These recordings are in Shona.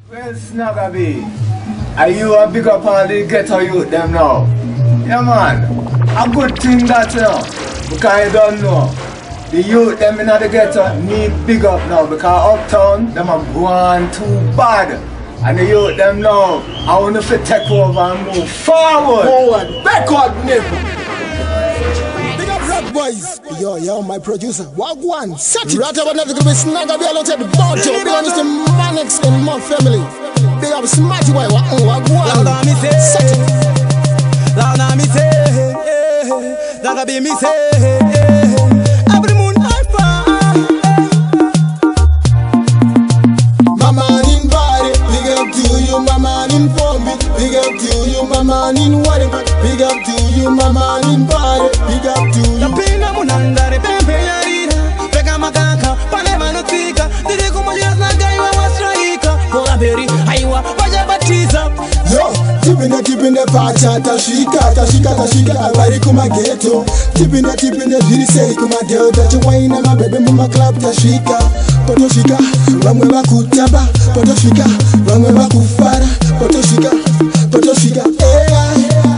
Well, Snaggaby, are you a big up all the ghetto youth them now? Yeah man, a good thing that you know, because you don't know, the youth them in the ghetto need big up now because uptown them are going too bad. And the youth them now, I want to take over and move forward. Forward, backward, neighbor. Big up Rock Boys. Yo, my producer. Wagwan, set it. Right about nothing to be Snaggaby alongside the Bojo. Big up Mr. Manix and my family. Big up Smarty Boy. Wagwan. Set it. Loud on me say, Snaggaby me say, every moon I fall. Mama in body, big up to you, mama in Pombi. Big up to you, mama in whatever. Big up to you, mama in body. Big up to you. Napenda munandare pembe yarira, pega makaka, pale manotika, dire kumoja Snaggaby wa striker. Kola beri, aiwa, wajabatiza. Yo, tipinde pacha, tashika, abari kuma ghetto. Tipinde virisei kuma delta, chiwaina mabebe muma club tashika. Potoshika, bamwe bakutaba, potoshika, bamwe bakufara, potoshika,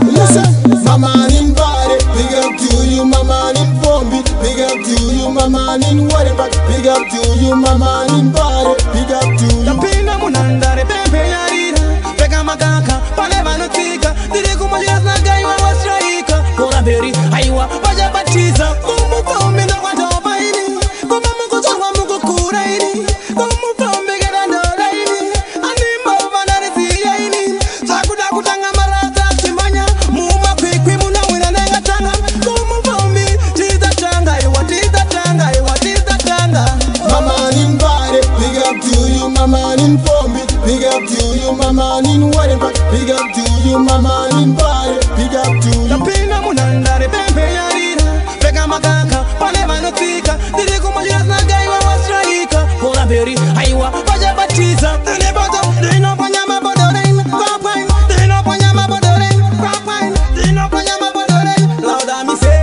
listen, mama in body, big up to you, mama in Pombi, big up to you, mama in whatever, big up to you, mama in body, big up to you. Napenda munandare pembe yarira, pega makaka, pale manotika, dire kumoja Snaggaby wa striker. Kola beri, aiwa, wajabatiza, kumufome na wadoba ini, kumamuko changwa muko kura ini, kumufome gera ndola ini, animba uvanarisi ya ini, sakuda kutanga marata simanya, muma kwikwi muna wina nenga tanga, kumufome, tiza tanga, iwa tiza tanga, iwa tiza tanga. Mama in body, big up to you, mama in Pombi, big up to you, mama in whatever, big up to you, mama in body, big up to you. Napenda munandare pembe yarira, pega makaka, pale manotika, dire kumoja Snaggaby wa striker. Kola beri, aiwa, wajabatiza, tene boto, dino panyama bodoren, kwapain, dino panyama bodoren, kwapain, dino panyama bodoren. Lauda mi say,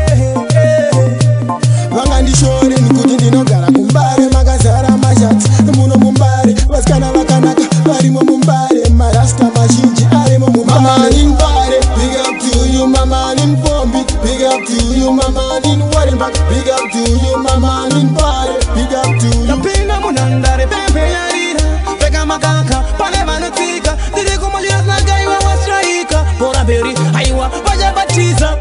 Wangandishore nikuti ndinogara kumbare makazara mashati muno mumbare vasikana vakanaka varimo mumbare marasta mazhinji arimo mumbare. Mama in body, big up to you, mama in Pombi, big up to you, mama in Warenbach, big up to you, mama in body, big up to you. napenda munandare pembe yarira, pega makaka, pale manotika, dire kumoja Snaggaby wa striker. Kola beri, aiwa, wajabatiza.